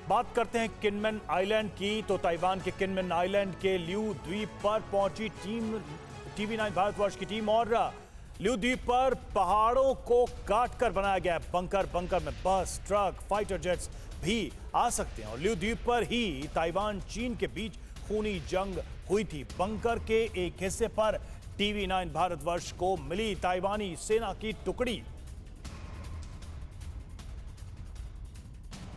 बात करते हैं किनमेन आइलैंड की। तो ताइवान के किनमेन आइलैंड के ल्यू द्वीप पर पहुंची टीम TV9 भारतवर्ष की टीम। और ल्यू द्वीप पर पहाड़ों को काटकर बनाया गया बंकर। बंकर में बस, ट्रक, फाइटर जेट्स भी आ सकते हैं। और ल्यू द्वीप पर ही ताइवान चीन के बीच खूनी जंग हुई थी। बंकर के एक हिस्से पर TV9 भारतवर्ष को मिली ताइवानी सेना की टुकड़ी।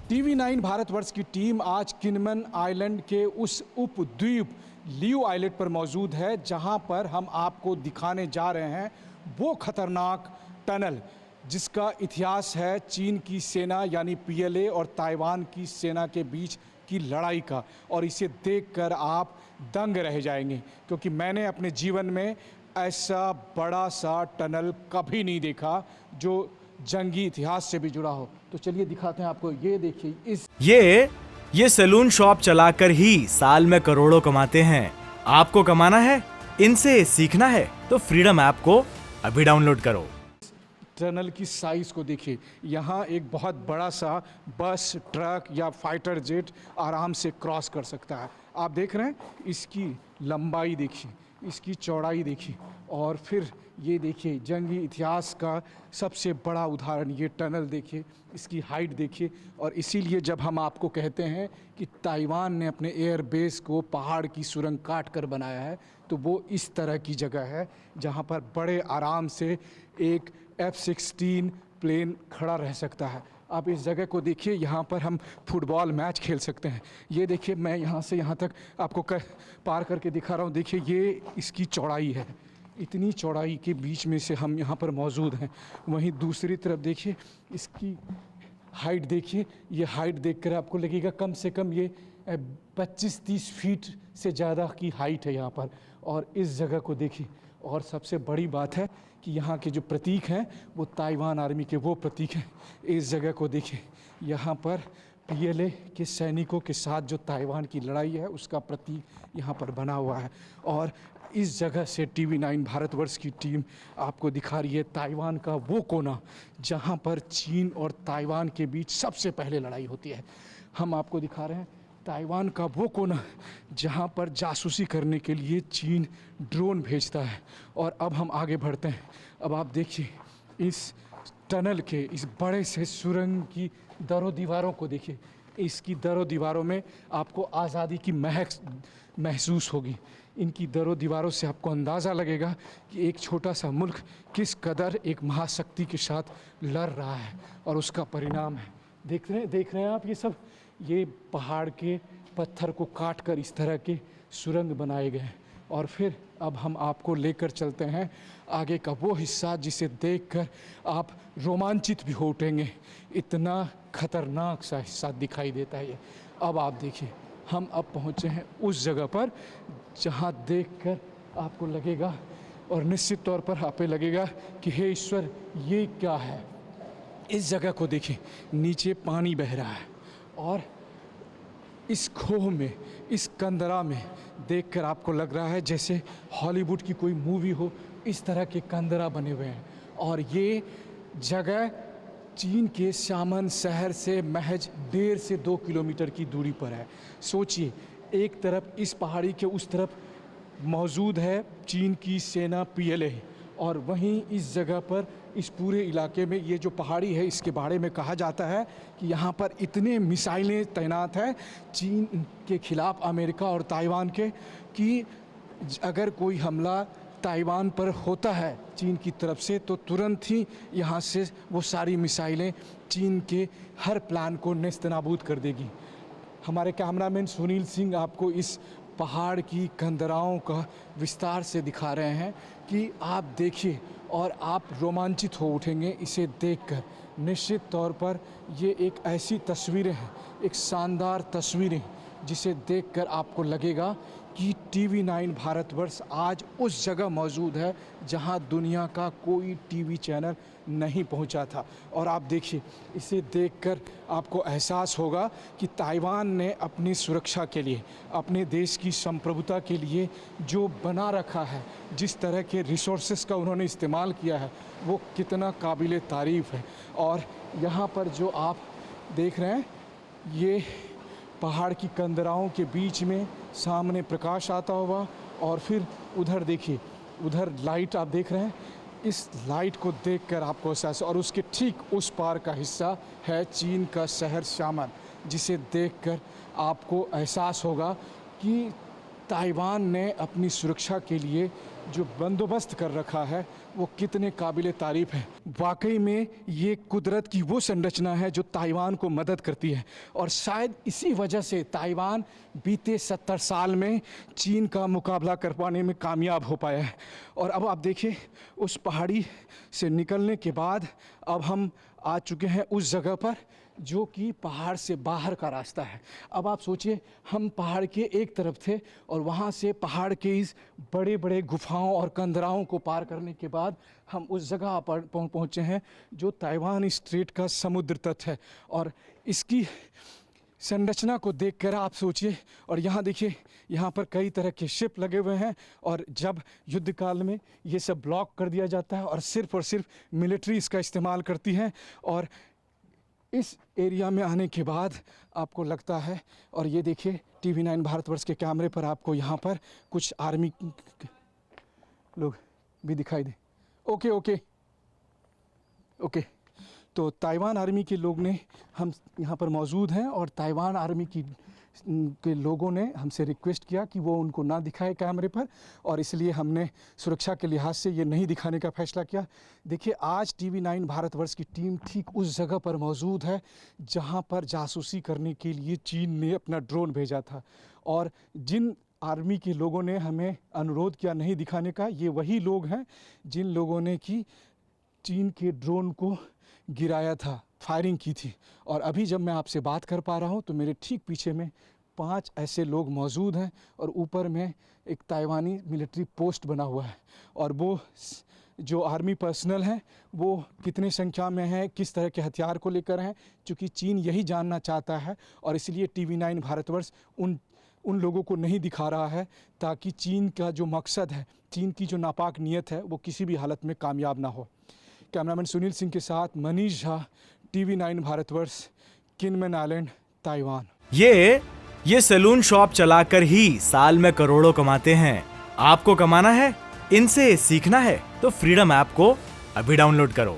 TV9 भारतवर्ष की टीम आज किनमेन आइलैंड के उस उपद्वीप ल्यू आइलैंड पर मौजूद है, जहां पर हम आपको दिखाने जा रहे हैं वो खतरनाक टनल जिसका इतिहास है चीन की सेना यानी PLA और ताइवान की सेना के बीच की लड़ाई का। और इसे देखकर आप दंग रह जाएंगे, क्योंकि मैंने अपने जीवन में ऐसा बड़ा सा टनल कभी नहीं देखा जो जंगी इतिहास से भी जुड़ा हो। तो चलिए दिखाते हैं आपको। ये देखिए, ये सैलून शॉप चलाकर ही साल में करोड़ों कमाते हैं। आपको कमाना है, इनसे सीखना है, तो फ्रीडम ऐप को अभी डाउनलोड करो। टनल की साइज को देखिए। यहाँ एक बहुत बड़ा सा बस, ट्रक या फाइटर जेट आराम से क्रॉस कर सकता है। आप देख रहे हैं, इसकी लंबाई देखिए, इसकी चौड़ाई देखिए, और फिर ये देखिए जंगी इतिहास का सबसे बड़ा उदाहरण ये टनल देखिए, इसकी हाइट देखिए। और इसीलिए जब हम आपको कहते हैं कि ताइवान ने अपने एयर बेस को पहाड़ की सुरंग काट कर बनाया है, तो वो इस तरह की जगह है जहाँ पर बड़े आराम से एक F-16 प्लेन खड़ा रह सकता है। आप इस जगह को देखिए, यहाँ पर हम फुटबॉल मैच खेल सकते हैं। ये देखिए, मैं यहाँ से यहाँ तक आपको पार करके दिखा रहा हूँ। देखिए, ये इसकी चौड़ाई है। इतनी चौड़ाई के बीच में से हम यहाँ पर मौजूद हैं। वहीं दूसरी तरफ देखिए, इसकी हाइट देखिए। ये हाइट देखकर आपको लगेगा कम से कम ये 25-30 फीट से ज़्यादा की हाइट है यहाँ पर। और इस जगह को देखिए। और सबसे बड़ी बात है कि यहाँ के जो प्रतीक हैं वो ताइवान आर्मी के वो प्रतीक हैं। इस जगह को देखिए, यहाँ पर PLA के सैनिकों के साथ जो ताइवान की लड़ाई है उसका प्रतीक यहाँ पर बना हुआ है। और इस जगह से TV9 भारतवर्ष की टीम आपको दिखा रही है ताइवान का वो कोना जहाँ पर चीन और ताइवान के बीच सबसे पहले लड़ाई होती है। हम आपको दिखा रहे हैं ताइवान का वो कोना जहाँ पर जासूसी करने के लिए चीन ड्रोन भेजता है। और अब हम आगे बढ़ते हैं। अब आप देखिए, इस टनल के इस बड़े से सुरंग की दरों दीवारों को देखिए। इसकी दरों दीवारों में आपको आज़ादी की महक महसूस होगी। इनकी दरों दीवारों से आपको अंदाज़ा लगेगा कि एक छोटा सा मुल्क किस कदर एक महाशक्ति के साथ लड़ रहा है। और उसका परिणाम है, देख रहे हैं आप, ये सब ये पहाड़ के पत्थर को काट कर इस तरह के सुरंग बनाए गए हैं। और फिर अब हम आपको लेकर चलते हैं आगे का वो हिस्सा जिसे देखकर आप रोमांचित भी हो उठेंगे। इतना खतरनाक सा हिस्सा दिखाई देता है ये। अब आप देखिए, हम अब पहुँचे हैं उस जगह पर जहाँ देखकर आपको लगेगा, और निश्चित तौर पर आप पे लगेगा कि हे ईश्वर, ये क्या है। इस जगह को देखिए, नीचे पानी बह रहा है और इस खोह में, इस कंदरा में देखकर आपको लग रहा है जैसे हॉलीवुड की कोई मूवी हो। इस तरह के कंदरा बने हुए हैं। और ये जगह चीन के शामन शहर से महज 1.5 से 2 किलोमीटर की दूरी पर है। सोचिए, एक तरफ इस पहाड़ी के उस तरफ मौजूद है चीन की सेना PLA, और वहीं इस जगह पर इस पूरे इलाके में ये जो पहाड़ी है इसके बारे में कहा जाता है कि यहाँ पर इतने मिसाइलें तैनात हैं चीन के खिलाफ, अमेरिका और ताइवान के, कि अगर कोई हमला ताइवान पर होता है चीन की तरफ से तो तुरंत ही यहाँ से वो सारी मिसाइलें चीन के हर प्लान को नेस्तनाबूद कर देगी। हमारे कैमरामैन सुनील सिंह आपको इस पहाड़ की कंदराओं का विस्तार से दिखा रहे हैं कि आप देखिए और आप रोमांचित हो उठेंगे इसे देखकर। निश्चित तौर पर ये एक ऐसी तस्वीरें हैं, एक शानदार तस्वीरें, जिसे देखकर आपको लगेगा कि TV9 भारतवर्ष आज उस जगह मौजूद है जहां दुनिया का कोई TV चैनल नहीं पहुंचा था। और आप देखिए, इसे देखकर आपको एहसास होगा कि ताइवान ने अपनी सुरक्षा के लिए, अपने देश की संप्रभुता के लिए जो बना रखा है, जिस तरह के रिसोर्सेस का उन्होंने इस्तेमाल किया है, वो कितना काबिल तारीफ़ है। और यहाँ पर जो आप देख रहे हैं, ये पहाड़ की कंदराओं के बीच में सामने प्रकाश आता हुआ, और फिर उधर देखिए, उधर लाइट आप देख रहे हैं। इस लाइट को देखकर आपको एहसास, और उसके ठीक उस पार का हिस्सा है चीन का शहर शामन, जिसे देखकर आपको एहसास होगा कि ताइवान ने अपनी सुरक्षा के लिए जो बंदोबस्त कर रखा है वो कितने काबिले तारीफ़ है। वाकई में ये कुदरत की वो संरचना है जो ताइवान को मदद करती है, और शायद इसी वजह से ताइवान बीते 70 साल में चीन का मुकाबला कर पाने में कामयाब हो पाया है। और अब आप देखिए, उस पहाड़ी से निकलने के बाद अब हम आ चुके हैं उस जगह पर जो कि पहाड़ से बाहर का रास्ता है। अब आप सोचिए, हम पहाड़ के एक तरफ थे और वहाँ से पहाड़ के इस बड़े बड़े गुफाओं और कंदराओं को पार करने के बाद हम उस जगह पर पहुँचे हैं जो ताइवान स्ट्रेट का समुद्र तट है। और इसकी संरचना को देखकर आप सोचिए, और यहाँ देखिए, यहाँ पर कई तरह के शिप लगे हुए हैं, और जब युद्ध काल में ये सब ब्लॉक कर दिया जाता है और सिर्फ मिलिट्री इसका इस्तेमाल करती है। और इस एरिया में आने के बाद आपको लगता है, और ये देखिए TV9 भारतवर्ष के कैमरे पर आपको यहाँ पर कुछ आर्मी लोग भी दिखाई दे। ओके, तो ताइवान आर्मी के लोग ने, हम यहाँ पर मौजूद हैं, और ताइवान आर्मी के लोगों ने हमसे रिक्वेस्ट किया कि वो उनको ना दिखाए कैमरे पर, और इसलिए हमने सुरक्षा के लिहाज से ये नहीं दिखाने का फैसला किया। देखिए, आज TV9 भारतवर्ष की टीम ठीक उस जगह पर मौजूद है जहाँ पर जासूसी करने के लिए चीन ने अपना ड्रोन भेजा था, और जिन आर्मी के लोगों ने हमें अनुरोध किया नहीं दिखाने का, ये वही लोग हैं जिन लोगों ने कि चीन के ड्रोन को गिराया था, फायरिंग की थी। और अभी जब मैं आपसे बात कर पा रहा हूँ तो मेरे ठीक पीछे में 5 ऐसे लोग मौजूद हैं, और ऊपर में एक ताइवानी मिलिट्री पोस्ट बना हुआ है। और वो जो आर्मी पर्सनल हैं वो कितने संख्या में हैं, किस तरह के हथियार को लेकर हैं, क्योंकि चीन यही जानना चाहता है, और इसलिए TV9 भारतवर्ष उन लोगों को नहीं दिखा रहा है, ताकि चीन का जो मकसद है, चीन की जो नापाक नीयत है, वो किसी भी हालत में कामयाब ना हो। कैमरामैन सुनील सिंह के साथ Manish Jha, TV9 Bharatvarsh, Kinmen island, Taiwan. ये सैलून शॉप चलाकर ही साल में करोड़ों कमाते हैं। आपको कमाना है, इनसे सीखना है, तो फ्रीडम ऐप को अभी डाउनलोड करो।